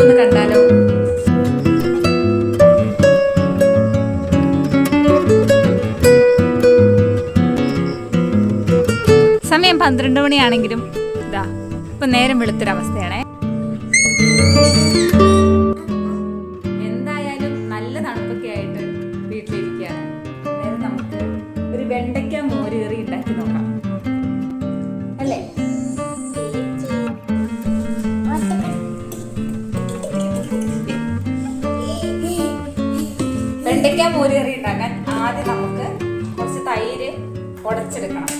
നമുക്കൊന്ന് കണ്ടാലോ? സമയം 12 മണിയാണെങ്കിലും ഇതാ ഇപ്പൊ നേരം വെളുത്തൊരവസ്ഥയാണേ. എന്തായാലും നല്ല തണുപ്പൊക്കെ ആയിട്ട് വീട്ടിലിരിക്കുകയാണ്. നേരം നമുക്ക് ഒരു വെണ്ടയ്ക്ക മോര് കറി ഉണ്ടാക്കി നോക്കാം അല്ലേ? വെണ്ടയ്ക്ക മോര് കറി ഉണ്ടാക്കാൻ ആദ്യം നമുക്ക് കുറച്ച് തൈര് ഉടച്ചെടുക്കണം.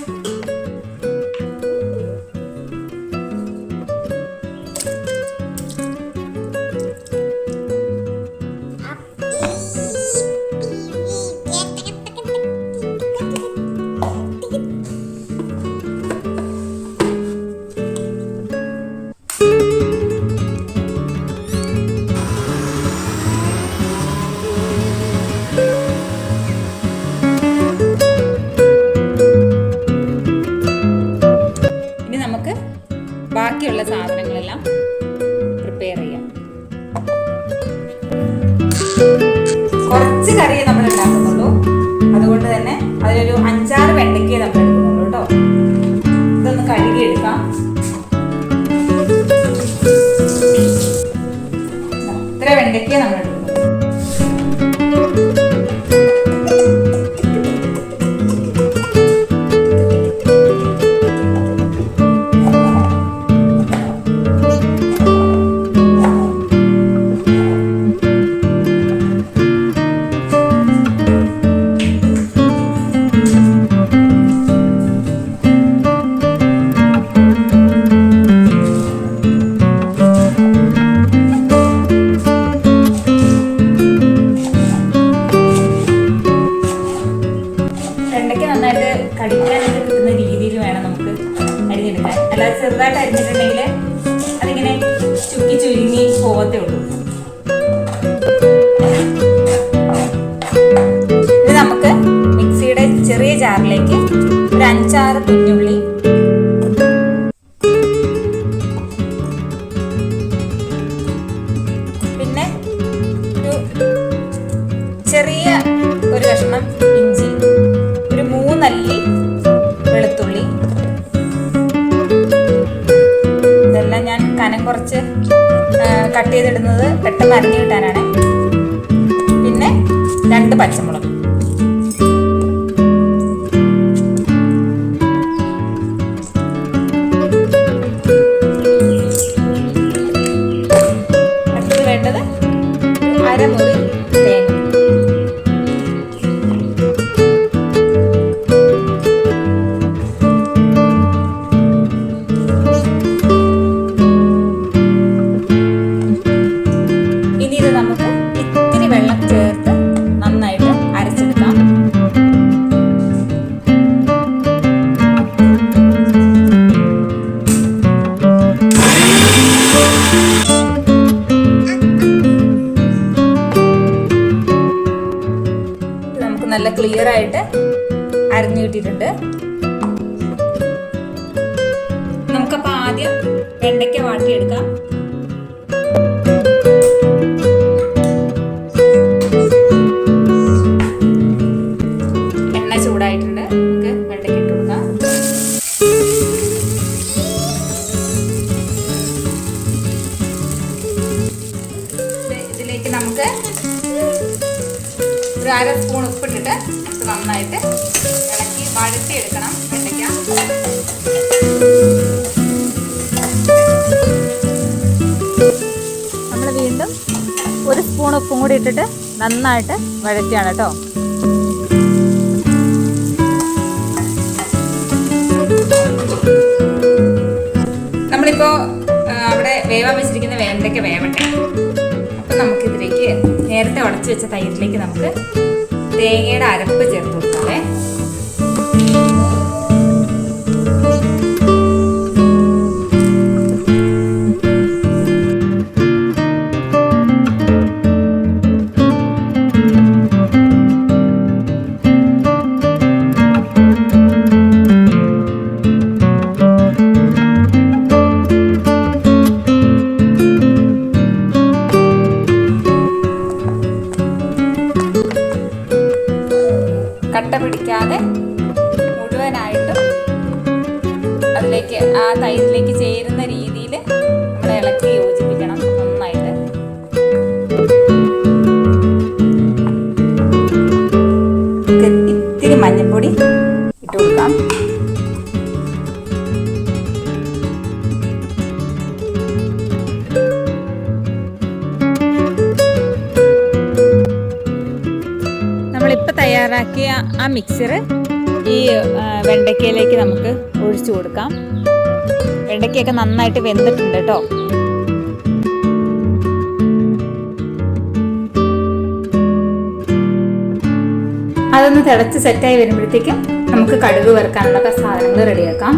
ബാക്കിയുള്ള സാധനങ്ങളെല്ലാം പ്രിപ്പയർ ചെയ്യാം. കുറച്ച് കറിയെ നമ്മൾ ഉണ്ടാക്കുന്നുള്ളൂ, അതുകൊണ്ട് തന്നെ അതിലൊരു 5-6 വെണ്ടയ്ക്കേ നമ്മൾ എടുക്കുന്നുള്ളൂ കേട്ടോ. ഇതൊന്ന് കഴുകിയെടുക്കാം. ഇത്ര വെണ്ടയ്ക്കേ നമ്മൾ എടുക്കുന്നു. കടിക്കാനായിട്ട് കിട്ടുന്ന രീതിയിൽ വേണം നമുക്ക് അരിഞ്ഞെടുക്കാൻ. അല്ലാതെ ചെറുതായിട്ട് അരിഞ്ഞിട്ടുണ്ടെങ്കിൽ അതിങ്ങനെ ചുക്കി ചുരുങ്ങി പോകത്തേ ഉള്ളൂ. ഇത് നമുക്ക് മിക്സിയുടെ ചെറിയ ജാറിലേക്ക് ഒരു 5-6 കുഞ്ഞുള്ളി, പിന്നെ ചെറിയ ഒരു കഷ്ണം ഇഞ്ചി, 3 അല്ലി വെളുത്തുള്ളി, ഇതെല്ലാം ഞാൻ കനം കുറച്ച് കട്ട് ചെയ്തിടുന്നത് പെട്ടെന്ന് അരിഞ്ഞു കിട്ടാനാണ്. പിന്നെ 2 പച്ചമുളക്. അടുത്തത് വേണ്ടത് 1/2 മുറി തേങ്ങ. നമുക്ക് ഇത്തിരി വെള്ളം ചേർത്ത് നന്നായിട്ട് അരച്ചെടുക്കാം. നമുക്ക് നല്ല ക്ലിയർ ആയിട്ട് അരഞ്ഞു കിട്ടിയിട്ടുണ്ട്. നമുക്കപ്പോൾ ആദ്യം വെണ്ടയ്ക്ക വാട്ടിയെടുക്കാം. ചൂടായിട്ടുണ്ട്, നമുക്ക് വെണ്ടയ്ക്ക ഇട്ട് കൊടുക്കാം. ഇതിലേക്ക് നമുക്ക് ഒരു 1/2 സ്പൂൺ ഉപ്പിട്ടിട്ട് നന്നായിട്ട് ഇളക്കി വഴറ്റിയെടുക്കണം വെണ്ടയ്ക്ക. നമ്മൾ വീണ്ടും 1 സ്പൂൺ ഉപ്പും കൂടി ഇട്ടിട്ട് നന്നായിട്ട് വഴറ്റിയാണ് കേട്ടോ. നമ്മളിപ്പോൾ അവിടെ വേവാൻ വെച്ചിരിക്കുന്ന വെണ്ടയ്ക്ക വേവട്ടെ. അപ്പം നമുക്കിതിലേക്ക് നേരത്തെ ഉടച്ചു വെച്ച തൈരിലേക്ക് നമുക്ക് തേങ്ങയുടെ അരപ്പ് ചേർത്ത് കൊടുക്കാവേ. തയ്യാറാക്കിയ ആ മിക്സർ ഈ വെണ്ടയ്ക്കയിലേക്ക് നമുക്ക് ഒഴിച്ചു കൊടുക്കാം. വെണ്ടയ്ക്കയൊക്കെ നന്നായിട്ട് വെന്തിട്ടുണ്ട് കേട്ടോ. അതൊന്ന് തിളച്ച് സെറ്റായി വരുമ്പോഴത്തേക്കും നമുക്ക് കടുക് വറുക്കാനുള്ള സാധനങ്ങൾ റെഡിയാക്കാം.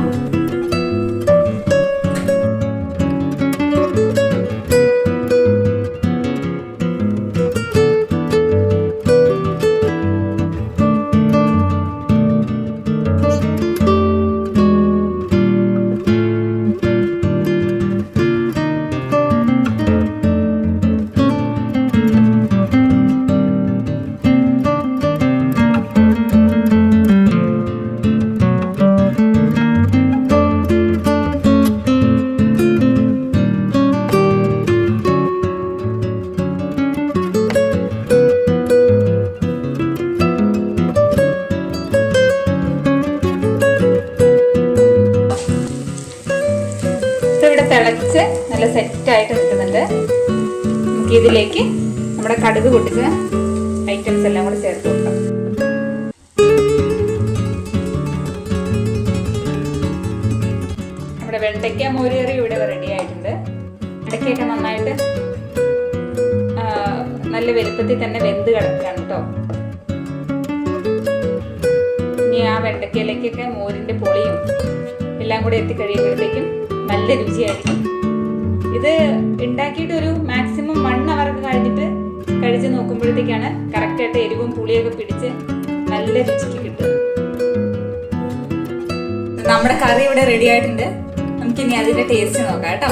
തിളച്ച് നല്ല സെറ്റായിട്ട് നിൽക്കുന്നുണ്ട്. നമുക്ക് ഇതിലേക്ക് നമ്മുടെ കടുക് പൊട്ടിച്ച ഐറ്റംസ് എല്ലാം കൂടെ ചേർത്ത് കൊടുക്കാം. നമ്മുടെ വെണ്ടയ്ക്ക മോരുകറി ഇവിടെ റെഡി ആയിട്ടുണ്ട്. വെണ്ടയ്ക്കൊക്കെ നന്നായിട്ട് നല്ല വലുപ്പത്തിൽ തന്നെ വെന്ത് കിടക്കുകയാണ് കേട്ടോ. ഇനി ആ വെണ്ടയ്ക്കയിലേക്കൊക്കെ മോരിന്റെ പൊളിയും എല്ലാം കൂടെ എത്തിക്കഴിയുമ്പോഴത്തേക്കും നല്ല രുചിയായിരിക്കും. ഇത് ഉണ്ടാക്കിയിട്ട് ഒരു മാക്സിമം 1 hour കഴിഞ്ഞിട്ട് കഴിച്ച് നോക്കുമ്പോഴത്തേക്കാണ് കറക്റ്റായിട്ട് എരിവും പുളിയൊക്കെ പിടിച്ച് നല്ല രുചിക്ക് കിട്ടുക. നമ്മുടെ കറി ഇവിടെ റെഡി ആയിട്ടുണ്ട്. നമുക്കിനി അതിന്റെ ടേസ്റ്റ് നോക്കാം കേട്ടോ.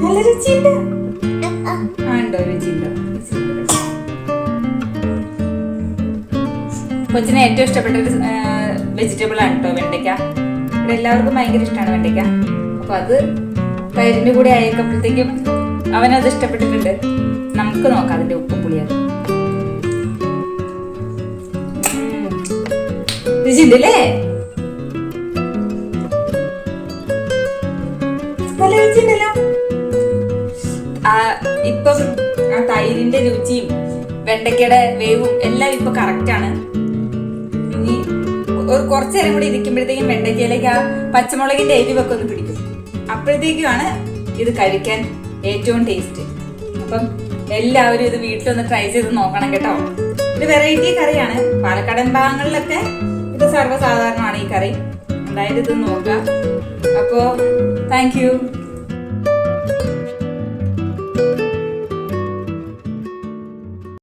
നല്ല രുചിയുണ്ട്. ഉണ്ടോ? രുചിയുണ്ടോ? കൊച്ചിന് ഏറ്റവും ഇഷ്ടപ്പെട്ട ഒരു വെജിറ്റബിൾ ആണ് കേട്ടോ വെണ്ടയ്ക്ക. ഇവിടെ എല്ലാവർക്കും ഭയങ്കര ഇഷ്ടമാണ് വെണ്ടയ്ക്ക. അപ്പൊ അത് തൈരിന്റെ കൂടെ അയക്കപ്പോഴത്തേക്കും അവനത് ഇഷ്ടപ്പെട്ടിട്ടുണ്ട്. നമുക്ക് നോക്കാം അതിന്റെ ഉപ്പും പുളിയത്. രുചിയുണ്ടല്ലേ? നല്ല രുചിയുണ്ടല്ലോ. ഇപ്പം ആ തൈരിന്റെ രുചിയും വെണ്ടയ്ക്കയുടെ വേവും എല്ലാം ഇപ്പൊ കറക്റ്റ് ആണ്. ഇനി കുറച്ചു നേരം കൂടി ഇരിക്കുമ്പോഴത്തേക്കും വെണ്ടയ്ക്കയിലേക്ക് ആ പച്ചമുളകിന്റെ എരിവൊക്കെ ഒന്ന് പിടിക്കും. അപ്പോഴത്തേക്കുമാണ് ഇത് കഴിക്കാൻ ഏറ്റവും ടേസ്റ്റ്. അപ്പം എല്ലാവരും ഇത് വീട്ടിലൊന്ന് ട്രൈ ചെയ്ത് നോക്കണം കേട്ടോ. ഇത് വെറൈറ്റി കറിയാണ്. പാലക്കാടൻ ഭാഗങ്ങളിലൊക്കെ ഇത് സർവ്വസാധാരണമാണ് ഈ കറി. എന്തായാലും ഇത് നോക്കാം. അപ്പോ താങ്ക് യു.